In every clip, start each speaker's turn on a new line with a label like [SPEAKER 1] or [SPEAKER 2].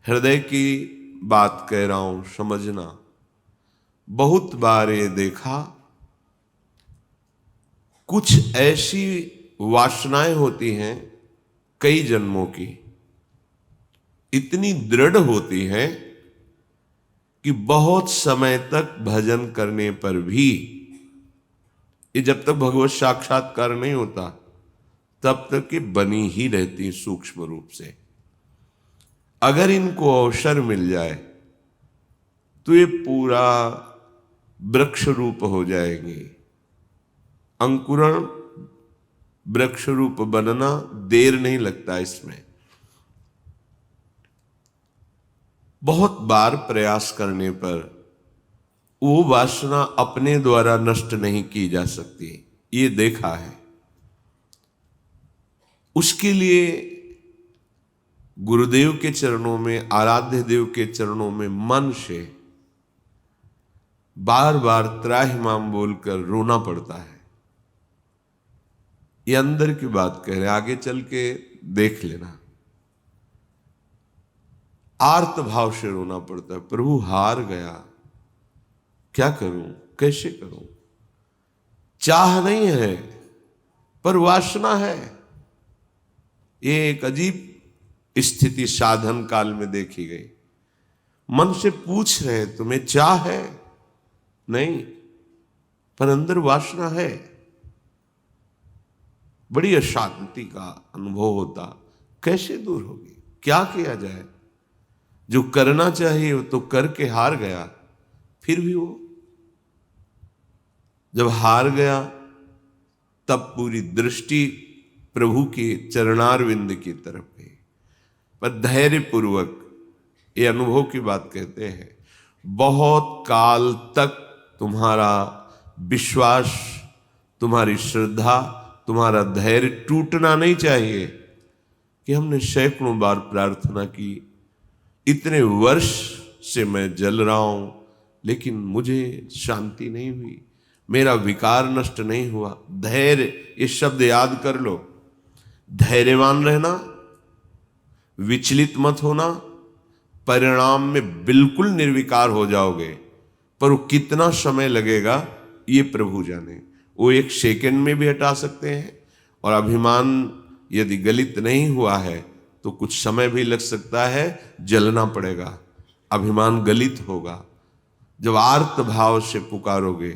[SPEAKER 1] हृदय की बात कह रहा हूं, समझना। बहुत बार ये देखा, कुछ ऐसी वासनाएं होती हैं कई जन्मों की, इतनी दृढ़ होती हैं कि बहुत समय तक भजन करने पर भी, ये जब तक भगवत साक्षात्कार नहीं होता तब तक ये बनी ही रहती सूक्ष्म रूप से। अगर इनको अवसर मिल जाए तो ये पूरा वृक्ष रूप हो जाएंगे। अंकुरण वृक्ष रूप बनना देर नहीं लगता इसमें। बहुत बार प्रयास करने पर वो वासना अपने द्वारा नष्ट नहीं की जा सकती, ये देखा है। उसके लिए गुरुदेव के चरणों में, आराध्य देव के चरणों में मन से बार बार त्राहिमाम बोलकर रोना पड़ता है। ये अंदर की बात कह रहे, आगे चल के देख लेना। आर्त भाव से रोना पड़ता है, प्रभु हार गया, क्या करूं, कैसे करूं। चाह नहीं है पर वासना है। ये एक अजीब स्थिति साधन काल में देखी गई। मन से पूछ रहे तुम्हें चाह है, नहीं, पर अंदर वासना है। बड़ी अशांति का अनुभव होता। कैसे दूर होगी, क्या किया जाए। जो करना चाहिए वो तो करके हार गया, फिर भी वो जब हार गया तब पूरी दृष्टि प्रभु के चरणारविंद की तरफ गई। पर धैर्य पूर्वक, ये अनुभव की बात कहते हैं, बहुत काल तक तुम्हारा विश्वास, तुम्हारी श्रद्धा, तुम्हारा धैर्य टूटना नहीं चाहिए। कि हमने सैकड़ों बार प्रार्थना की, इतने वर्ष से मैं जल रहा हूं लेकिन मुझे शांति नहीं हुई, मेरा विकार नष्ट नहीं हुआ। धैर्य, ये शब्द याद कर लो। धैर्यवान रहना, विचलित मत होना, परिणाम में बिल्कुल निर्विकार हो जाओगे। पर वो कितना समय लगेगा ये प्रभु जाने। वो एक सेकंड में भी हटा सकते हैं। और अभिमान यदि गलित नहीं हुआ है तो कुछ समय भी लग सकता है, जलना पड़ेगा, अभिमान गलित होगा। जब आर्त भाव से पुकारोगे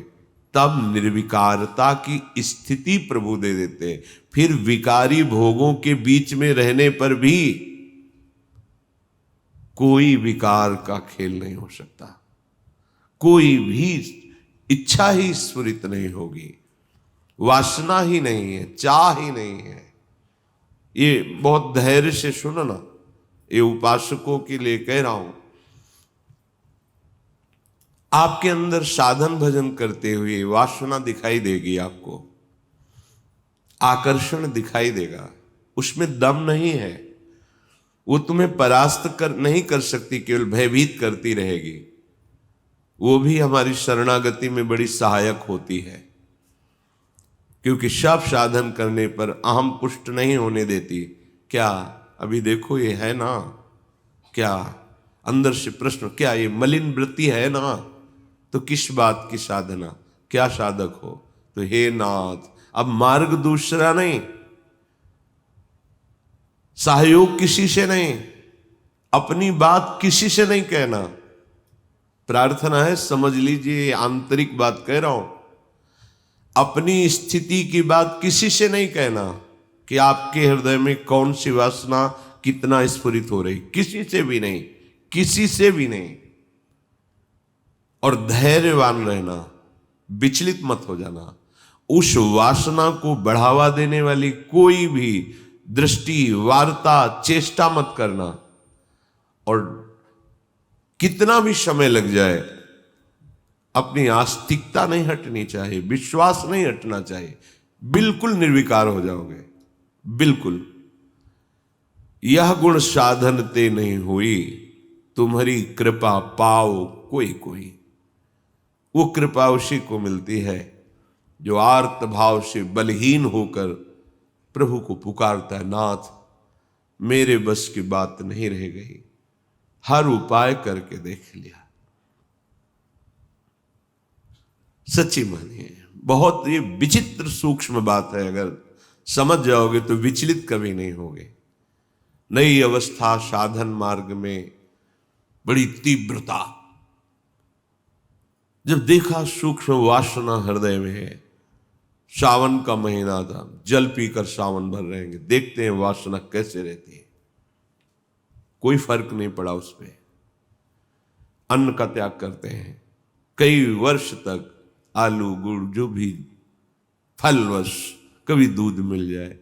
[SPEAKER 1] तब निर्विकारता की स्थिति प्रभु दे देते हैं। फिर विकारी भोगों के बीच में रहने पर भी कोई विकार का खेल नहीं हो सकता, कोई भी इच्छा ही स्फुरित नहीं होगी, वासना ही नहीं है, चाह ही नहीं है। ये बहुत धैर्य से सुनो ना, ये उपासकों के लिए कह रहा हूं। आपके अंदर साधन भजन करते हुए वासना दिखाई देगी, आपको आकर्षण दिखाई देगा, उसमें दम नहीं है। वो तुम्हें परास्त नहीं कर सकती, केवल भयभीत करती रहेगी। वो भी हमारी शरणागति में बड़ी सहायक होती है, क्योंकि सब साधन करने पर अहम पुष्ट नहीं होने देती। क्या अभी देखो ये है ना, क्या अंदर से प्रश्न, क्या ये मलिन वृत्ति है ना, तो किस बात की साधना, क्या साधक हो। तो हे नाथ, अब मार्ग दूसरा नहीं, सहयोग किसी से नहीं, अपनी बात किसी से नहीं कहना। प्रार्थना है, समझ लीजिए, आंतरिक बात कह रहा हूं। अपनी स्थिति की बात किसी से नहीं कहना कि आपके हृदय में कौन सी वासना कितना स्फुरित हो रही, किसी से भी नहीं, किसी से भी नहीं। और धैर्यवान रहना, विचलित मत हो जाना। उस वासना को बढ़ावा देने वाली कोई भी दृष्टि, वार्ता, चेष्टा मत करना। और कितना भी समय लग जाए, अपनी आस्तिकता नहीं हटनी चाहिए, विश्वास नहीं हटना चाहिए। बिल्कुल निर्विकार हो जाओगे, बिल्कुल। यह गुण साधन ते नहीं हुई, तुम्हारी कृपा पाओ कोई कोई। वो कृपा उसी को मिलती है जो आर्त भाव से बलहीन होकर प्रभु को पुकारता है, नाथ मेरे बस की बात नहीं रह गई, हर उपाय करके देख लिया। सच्ची मानिए, बहुत ये विचित्र सूक्ष्म बात है, अगर समझ जाओगे तो विचलित कभी नहीं होगे। नई अवस्था साधन मार्ग में बड़ी तीव्रता, जब देखा सूक्ष्म वासना हृदय में है। सावन का महीना था, जल पीकर सावन भर रहेंगे, देखते हैं वासना कैसे रहती है। कोई फर्क नहीं पड़ा उस पर। अन्न का त्याग करते हैं, कई वर्ष तक आलू गुड़ जो भी फलवश, कभी दूध मिल जाए,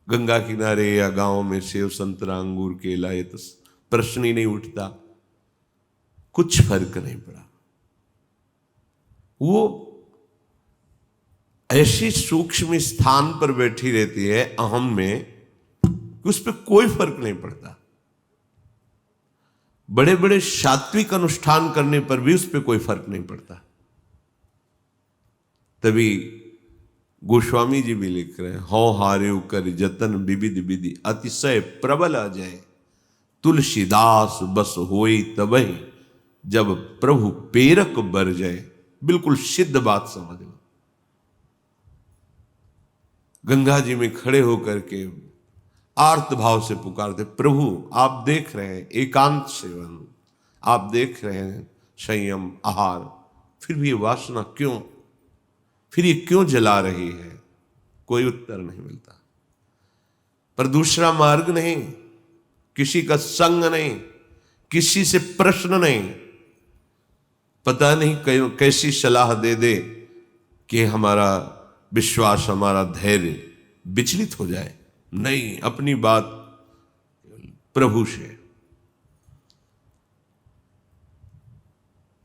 [SPEAKER 1] गंगा किनारे या गांव में सेव संतरा अंगूर केला, ये तो प्रश्न ही नहीं उठता। कुछ फर्क नहीं पड़ा। वो ऐसी सूक्ष्म स्थान पर बैठी रहती है अहम में कि उस पर कोई फर्क नहीं पड़ता। बड़े बड़े सात्विक अनुष्ठान करने पर भी उस पर कोई फर्क नहीं पड़ता। तभी गोस्वामी जी भी लिख रहे हैं, हौ हार्यो कर जतन विविध विधि अतिशय प्रबल अजय, तुलसीदास बस होई तबहि जब प्रभु पेरक बर जाए। बिल्कुल सिद्ध बात समझ लो। गंगा जी में खड़े होकर के आर्त भाव से पुकारते, प्रभु आप देख रहे हैं एकांत सेवन, आप देख रहे हैं संयम आहार, फिर भी ये वासना क्यों, फिर ये क्यों जला रही है? कोई उत्तर नहीं मिलता। पर दूसरा मार्ग नहीं, किसी का संग नहीं, किसी से प्रश्न नहीं। पता नहीं कैसी सलाह दे दे कि हमारा विश्वास, हमारा धैर्य विचलित हो जाए। नहीं, अपनी बात प्रभु से।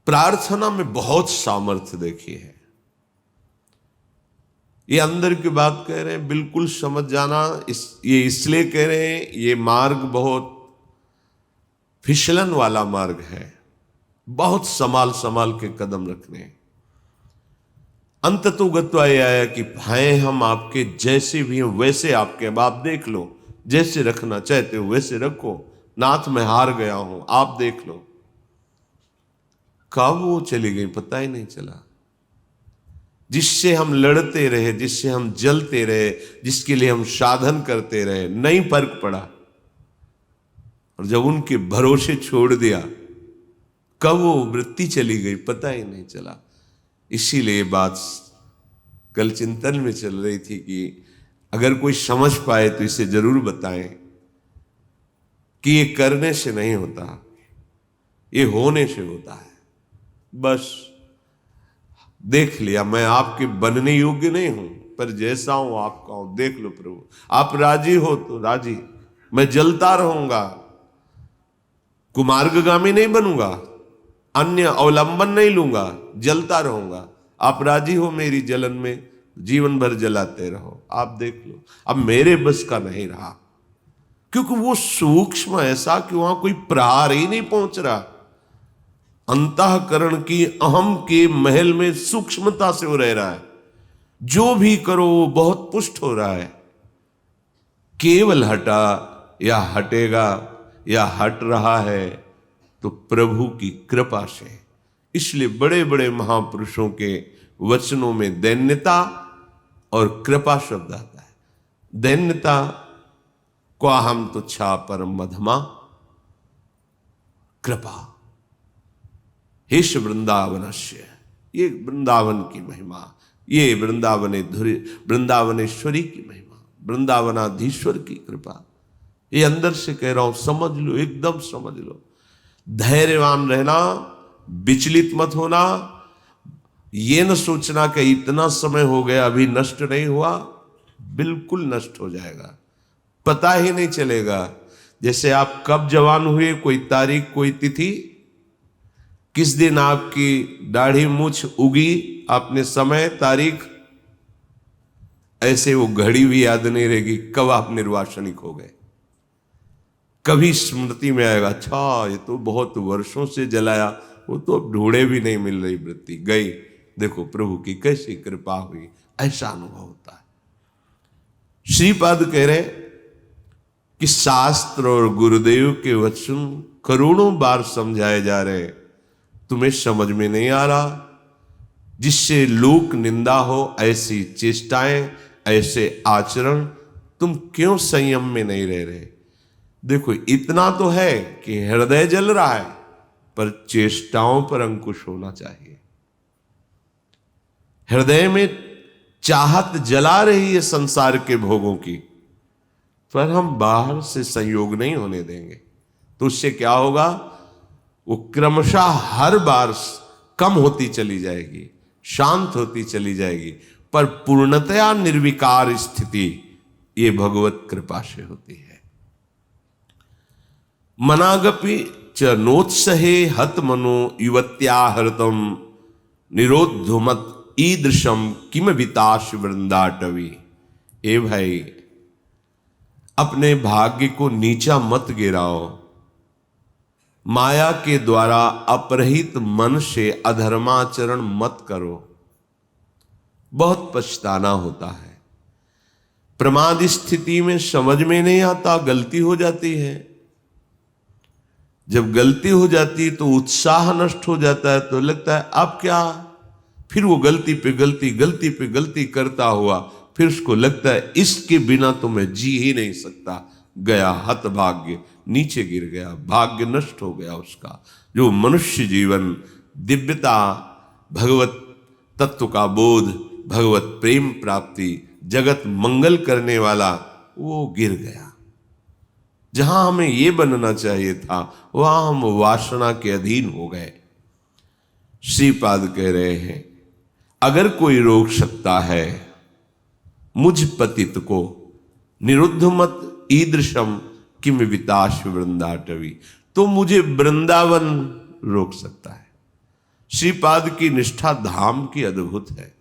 [SPEAKER 1] प्रार्थना में बहुत सामर्थ्य देखी है। ये अंदर की बात कह रहे हैं, बिल्कुल समझ जाना। ये इसलिए कह रहे हैं, ये मार्ग बहुत फिसलन वाला मार्ग है, बहुत संभाल संभाल के कदम रखने। अंत तो गत्वा ये आया कि हैं हम आपके, जैसे भी हैं वैसे आपके। अब आप देख लो, जैसे रखना चाहते हो वैसे रखो। नाथ मैं हार गया हूं, आप देख लो। कब वो चली गई पता ही नहीं चला। जिससे हम लड़ते रहे, जिससे हम जलते रहे, जिसके लिए हम साधन करते रहे, नहीं फर्क पड़ा। और जब उनके भरोसे छोड़ दिया, कब वो वृत्ति चली गई पता ही नहीं चला। इसीलिए बात कल चिंतन में चल रही थी कि अगर कोई समझ पाए तो इसे जरूर बताएं कि ये करने से नहीं होता, ये होने से होता है। बस देख लिया, मैं आपके बनने योग्य नहीं हूं, पर जैसा हूं आपका हूं। देख लो प्रभु, आप राजी हो तो राजी, मैं जलता रहूंगा, कुमार्गगामी नहीं बनूंगा, अन्य अवलंबन नहीं लूंगा, जलता रहूंगा। आप राजी हो मेरी जलन में, जीवन भर जलाते रहो। आप देख लो, अब मेरे बस का नहीं रहा, क्योंकि वो सूक्ष्म ऐसा कि वहां कोई प्रहार ही नहीं पहुंच रहा। अंतःकरण की अहम के महल में सूक्ष्मता से वो रह रहा है। जो भी करो वो बहुत पुष्ट हो रहा है। केवल हटा या हटेगा या हट रहा है तो प्रभु की कृपा से। इसलिए बड़े बड़े महापुरुषों के वचनों में दैन्यता और कृपा शब्द आता है। दैन्यता को हम तुच्छा परम मधमा, कृपा हेश वृंदावनस्य, ये वृंदावन की महिमा, ये वृंदावनेश्वरी की महिमा, वृंदावनाधीश्वर की कृपा। ये अंदर से कह रहा हूं, समझ लो, एकदम समझ लो। धैर्यवान रहना, विचलित मत होना। ये न सोचना कि इतना समय हो गया अभी नष्ट नहीं हुआ, बिल्कुल नष्ट हो जाएगा, पता ही नहीं चलेगा। जैसे आप कब जवान हुए, कोई तारीख, कोई तिथि, किस दिन आपकी दाढ़ी मूछ उगी, आपने समय तारीख, ऐसे वो घड़ी भी याद नहीं रहेगी कब आप निर्वासनिक हो गए। कभी स्मृति में आएगा, अच्छा ये तो बहुत वर्षों से जलाया, वो तो अब ढूंढे भी नहीं मिल रही वृत्ति, गई। देखो प्रभु की कैसी कृपा हुई, ऐसा अनुभव होता है। श्रीपाद कह रहे कि शास्त्र और गुरुदेव के वचन करोड़ों बार समझाए जा रहे, तुम्हें समझ में नहीं आ रहा। जिससे लोक निंदा हो, ऐसी चेष्टाएं, ऐसे आचरण, तुम क्यों संयम में नहीं रह रहे? देखो, इतना तो है कि हृदय जल रहा है, पर चेष्टाओं पर अंकुश होना चाहिए। हृदय में चाहत जला रही है संसार के भोगों की, पर हम बाहर से संयोग नहीं होने देंगे। तो उससे क्या होगा? वो क्रमशः हर बार कम होती चली जाएगी, शांत होती चली जाएगी, पर पूर्णतया निर्विकार स्थिति ये भगवत कृपा से होती है। मनागपि च नोत्सहे हत मनो युवत्या हृतम निरोधुमत ईदृशम किम विताश वृंदाटवी। ए भाई, अपने भाग्य को नीचा मत गिराओ। माया के द्वारा अपरहित मन से अधर्माचरण मत करो, बहुत पछताना होता है। प्रमाद स्थिति में समझ में नहीं आता, गलती हो जाती है। जब गलती हो जाती तो उत्साह नष्ट हो जाता है, तो लगता है अब क्या, फिर वो गलती पे गलती, गलती पे गलती करता हुआ, फिर उसको लगता है इसके बिना तो मैं जी ही नहीं सकता। गया हतभाग्य, नीचे गिर गया, भाग्य नष्ट हो गया उसका। जो मनुष्य जीवन, दिव्यता, भगवत तत्व का बोध, भगवत प्रेम प्राप्ति, जगत मंगल करने वाला, वो गिर गया। जहां हमें ये बनना चाहिए था, वहां हम वासना के अधीन हो गए। श्रीपाद कह रहे हैं, अगर कोई रोक सकता है मुझ पतित को, निरुद्ध मत ईदृशम किम विताश वृंदाटवी, तो मुझे वृंदावन रोक सकता है। श्रीपाद की निष्ठा धाम की अद्भुत है।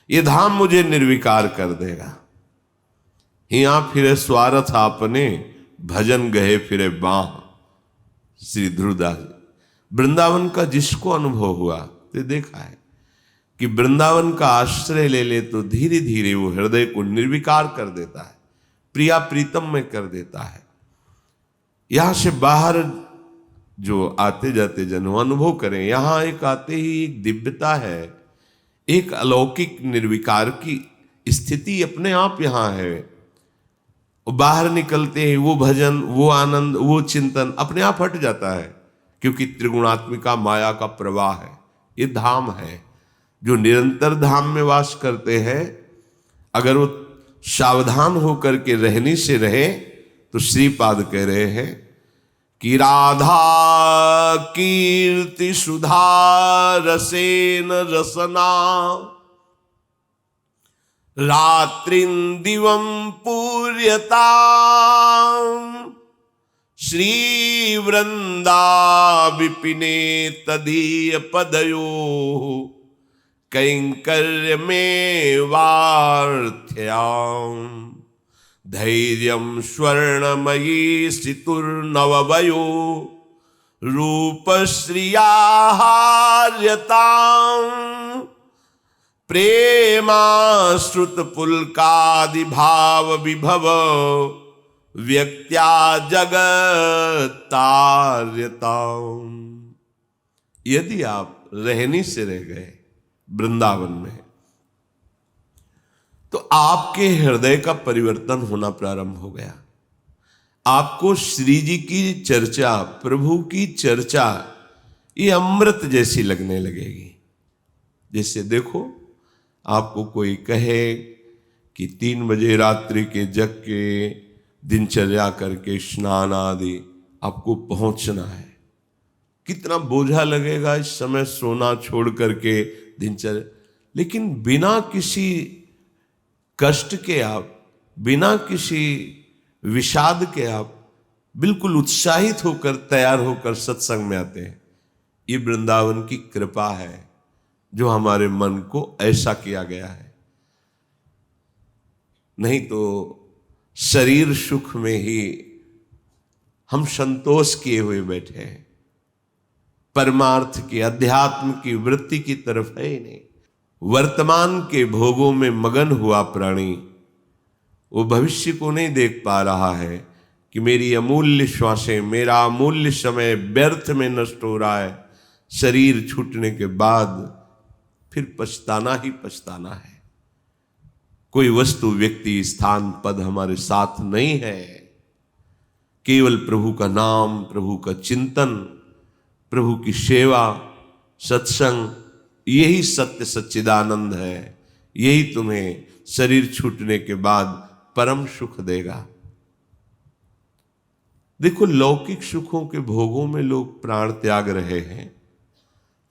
[SPEAKER 1] ये धाम मुझे निर्विकार कर देगा। हिया फिरे स्वार्थ आपने, भजन गए फिरे बाह। श्री ध्रुवदास। वृंदावन का जिसको अनुभव हुआ, तो देखा है कि वृंदावन का आश्रय ले ले तो धीरे धीरे वो हृदय को निर्विकार कर देता है, प्रिया प्रीतम में कर देता है। यहां से बाहर जो आते जाते जन अनुभव करें, यहां एक आते ही एक दिव्यता है, एक अलौकिक निर्विकार की स्थिति अपने आप यहां है। बाहर निकलते ही वो भजन, वो आनंद, वो चिंतन अपने आप हट जाता है, क्योंकि त्रिगुणात्मिका माया का प्रवाह है। ये धाम है। जो निरंतर धाम में वास करते हैं, अगर वो सावधान होकर के रहने से रहे, तो श्रीपाद कह रहे हैं कि राधा कीर्ति सुधा रसेन रसना, रात्रिं दिवं पूर्यता, श्री वृंदा विपिने तदीय पदयो, कैंकर्य में वार्थ्याम, धैर्यं स्वर्णमयी सितुर्नववयो, रूपश्रियाहार्यताम्, प्रेमाश्रुत पुलकादि भाव विभव, व्यक्त्या जगत्तार्यताम्। यदि आप रहनी से रह गए वृंदावन में, तो आपके हृदय का परिवर्तन होना प्रारंभ हो गया। आपको श्री जी की चर्चा, प्रभु की चर्चा, ये अमृत जैसी लगने लगेगी। जैसे देखो, आपको कोई कहे कि 3 बजे रात्रि के जग के दिनचर्या करके स्नान आदि आपको पहुंचना है, कितना बोझा लगेगा इस समय सोना छोड़ करके दिनचर्या। लेकिन बिना किसी कष्ट के आप, बिना किसी विषाद के आप बिल्कुल उत्साहित होकर, तैयार होकर सत्संग में आते हैं। ये वृंदावन की कृपा है, जो हमारे मन को ऐसा किया गया है। नहीं तो शरीर सुख में ही हम संतोष किए हुए बैठे हैं, परमार्थ की, अध्यात्म की वृत्ति की तरफ है ही नहीं। वर्तमान के भोगों में मगन हुआ प्राणी, वो भविष्य को नहीं देख पा रहा है कि मेरी अमूल्य श्वासें, मेरा अमूल्य समय व्यर्थ में नष्ट हो रहा है। शरीर छूटने के बाद फिर पछताना ही पछताना है। कोई वस्तु, व्यक्ति, स्थान, पद हमारे साथ नहीं है। केवल प्रभु का नाम, प्रभु का चिंतन, प्रभु की सेवा, सत्संग, यही सत्य सच्चिदानंद है। यही तुम्हें शरीर छूटने के बाद परम सुख देगा। देखो, लौकिक सुखों के भोगों में लोग प्राण त्याग रहे हैं।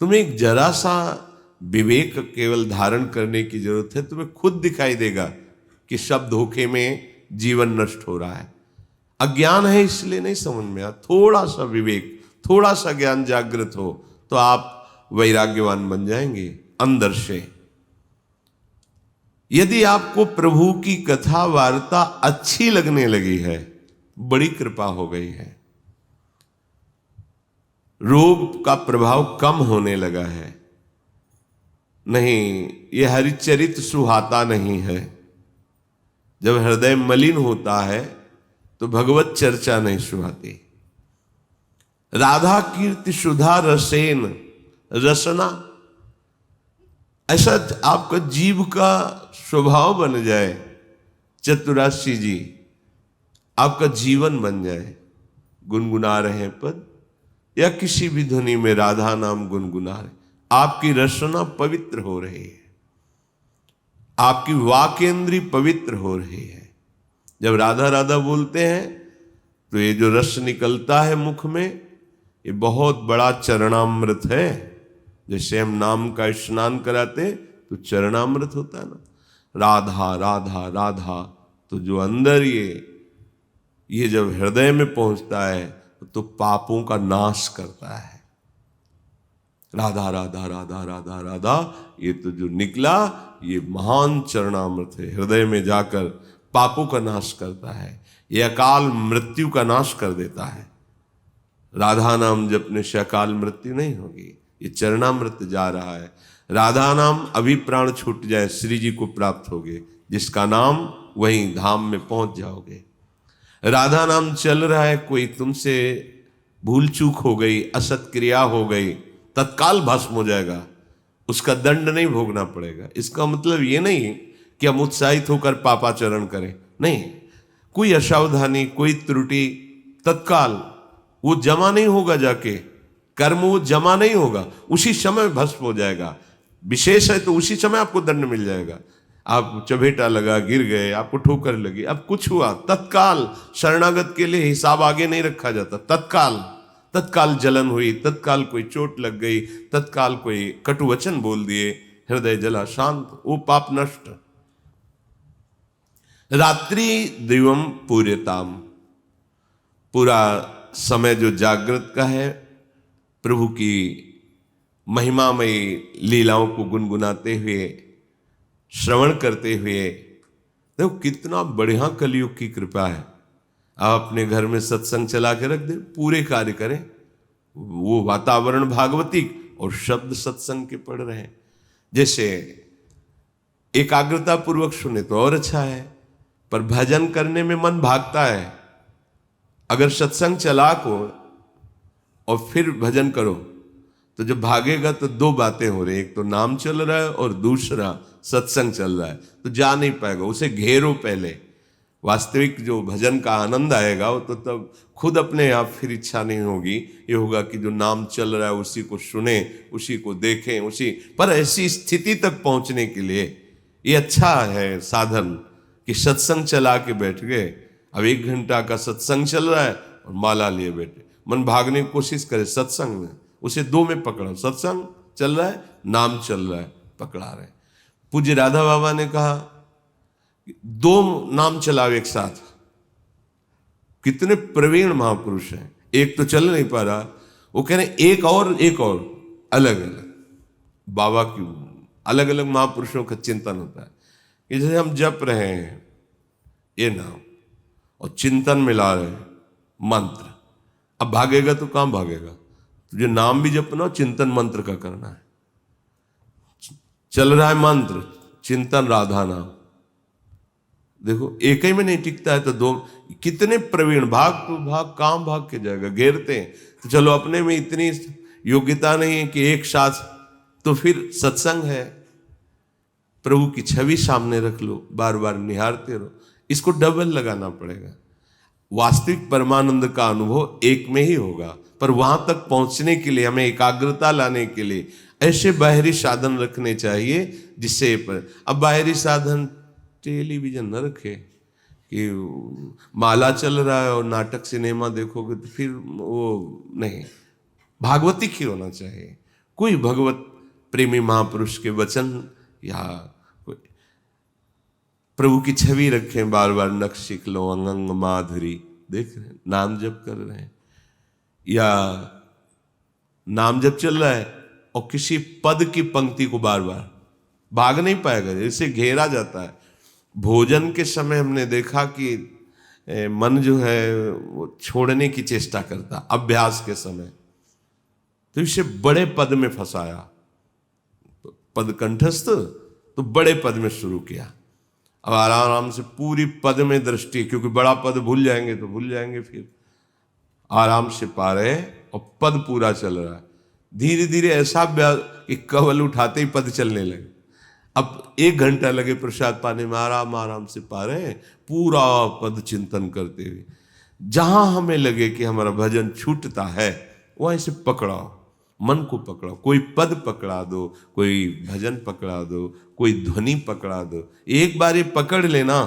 [SPEAKER 1] तुम्हें एक जरा सा विवेक केवल धारण करने की जरूरत है। तुम्हें खुद दिखाई देगा कि सब धोखे में जीवन नष्ट हो रहा है। अज्ञान है इसलिए नहीं समझ में आ। थोड़ा सा विवेक, थोड़ा सा ज्ञान जागृत हो तो आप वैराग्यवान बन जाएंगे अंदर से। यदि आपको प्रभु की कथा वार्ता अच्छी लगने लगी है, बड़ी कृपा हो गई है। रोग का प्रभाव कम होने लगा है। नहीं, यह हरिचरित सुहाता नहीं है। जब हृदय मलिन होता है तो भगवत चर्चा नहीं सुहाती। राधा कीर्ति सुधा रसेन, रसना, ऐसा आपका जीव का स्वभाव बन जाए। चतुराशी जी, आपका जीवन बन जाए। गुनगुना रहे पद या किसी भी ध्वनि में राधा नाम गुनगुना रहे, आपकी रसना पवित्र हो रही है, आपकी वाकेंद्री पवित्र हो रही है। जब राधा राधा बोलते हैं तो ये जो रस निकलता है मुख में, ये बहुत बड़ा चरणामृत है। जैसे हम नाम का स्नान कराते तो चरणामृत होता है ना, राधा राधा राधा, तो जो अंदर ये जब हृदय में पहुंचता है तो पापों का नाश करता है। राधा राधा राधा राधा राधा, ये तो जो निकला ये महान चरणामृत है। हृदय में जाकर पापों का नाश करता है, ये अकाल मृत्यु का नाश कर देता है। राधा नाम जपने से अकाल मृत्यु नहीं होगी, ये चरणामृत जा रहा है। राधा नाम अभी प्राण छूट जाए श्री जी को प्राप्त होगे, जिसका नाम वहीं धाम में पहुंच जाओगे। राधा नाम चल रहा है, कोई तुमसे भूल चूक हो गई, असत क्रिया हो गई, तत्काल भस्म हो जाएगा, उसका दंड नहीं भोगना पड़ेगा। इसका मतलब ये नहीं कि हम उत्साहित होकर पापाचरण करें, नहीं। कोई असावधानी, कोई त्रुटि, तत्काल वो जमा नहीं होगा, जाके कर्म वो जमा नहीं होगा, उसी समय भस्म हो जाएगा। विशेष है तो उसी समय आपको दंड मिल जाएगा। आप चबेटा लगा, गिर गए, आपको ठोकर लगी, अब कुछ हुआ, तत्काल शरणागत के लिए हिसाब आगे नहीं रखा जाता। तत्काल जलन हुई, तत्काल कोई चोट लग गई, तत्काल कोई कटुवचन बोल दिए, हृदय जला, शांत, वो पाप नष्ट। रात्रि दिवम पूर्यताम, पूरा समय जो जागृत का है, प्रभु की महिमामयी लीलाओं को गुनगुनाते हुए, श्रवण करते हुए। देखो कितना बढ़िया कलयुग की कृपा है। आप अपने घर में सत्संग चला के रख दे, पूरे कार्य करें, वो वातावरण भागवतिक और शब्द सत्संग के पढ़ रहे हैं। जैसे एकाग्रता पूर्वक सुने तो और अच्छा है, पर भजन करने में मन भागता है। अगर सत्संग चला को और फिर भजन करो तो जब भागेगा तो दो बातें हो रही, एक तो नाम चल रहा है और दूसरा सत्संग चल रहा है, तो जा नहीं पाएगा। उसे घेरो पहले, वास्तविक जो भजन का आनंद आएगा वो तो तब खुद अपने आप फिर इच्छा नहीं होगी। ये होगा कि जो नाम चल रहा है उसी को सुने, उसी को देखें, उसी पर। ऐसी स्थिति तक पहुंचने के लिए ये अच्छा है साधन कि सत्संग चला के बैठ गए। अब 1 घंटा का सत्संग चल रहा है और माला लिए बैठे, मन भागने की कोशिश करे सत्संग में, उसे 2 में पकड़ो। सत्संग चल रहा है, नाम चल रहा है, पकड़ा रहे। पूज्य राधा बाबा ने कहा 2 नाम चलाओ एक साथ। कितने प्रवीण महापुरुष हैं, एक तो चल नहीं पा रहा, वो कह रहे एक और अलग अलग बाबा की अलग अलग महापुरुषों का चिंतन होता है कि जैसे हम जप रहे हैं ये नाम और चिंतन मिला रहे हैं मंत्र। अब भागेगा तो कहां भागेगा? तुझे नाम भी जपना, चिंतन मंत्र का करना है। चल रहा है मंत्र, चिंतन राधा नाम, देखो एक ही में नहीं टिकता है तो दो, कितने प्रवीण भाग तो भाग, काम भाग के जाएगा, घेरते हैं। तो चलो अपने में इतनी योग्यता नहीं है कि एक साथ, तो फिर सत्संग है, प्रभु की छवि सामने रख लो, बार बार निहारते रहो, इसको डबल लगाना पड़ेगा। वास्तविक परमानंद का अनुभव एक में ही होगा, पर वहां तक पहुंचने के लिए हमें एकाग्रता लाने के लिए ऐसे बाहरी साधन रखने चाहिए जिससे अब बाहरी साधन टेलीविजन न रखे कि माला चल रहा है और नाटक सिनेमा देखोगे तो फिर वो नहीं, भागवतिक ही होना चाहिए। कोई भगवत प्रेमी महापुरुष के वचन या प्रभु की छवि रखें, बार बार नक्श सीख लो, अंग माधुरी देख रहे हैं, नाम जप कर रहे हैं या नाम जप चल रहा है और किसी पद की पंक्ति को बार बार भाग नहीं पाएगा, जैसे घेरा जाता है। भोजन के समय हमने देखा कि मन जो है वो छोड़ने की चेष्टा करता, अभ्यास के समय तो इसे बड़े पद में फंसाया, पद कंठस्थ तो बड़े पद में शुरू किया। अब आराम से पूरी पद में दृष्टि, क्योंकि बड़ा पद भूल जाएंगे तो भूल जाएंगे, फिर आराम से पा रहे और पद पूरा चल रहा है। धीरे धीरे ऐसा कि कवल उठाते ही पद चलने लगे। अब 1 घंटा लगे प्रसाद पाने में, आराम आराम से पा रहे हैं, पूरा पद चिंतन करते हुए। जहां हमें लगे कि हमारा भजन छूटता है वहीं से पकड़ाओ, मन को पकड़ाओ, कोई पद पकड़ा दो, कोई भजन पकड़ा दो, कोई ध्वनि पकड़ा दो। एक बार ये पकड़ लेना,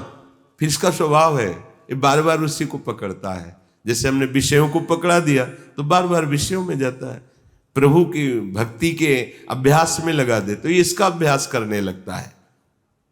[SPEAKER 1] फिर इसका स्वभाव है ये बार बार उसी को पकड़ता है। जैसे हमने विषयों को पकड़ा दिया तो बार बार विषयों में जाता है। प्रभु की भक्ति के अभ्यास में लगा दे तो ये इसका अभ्यास करने लगता है।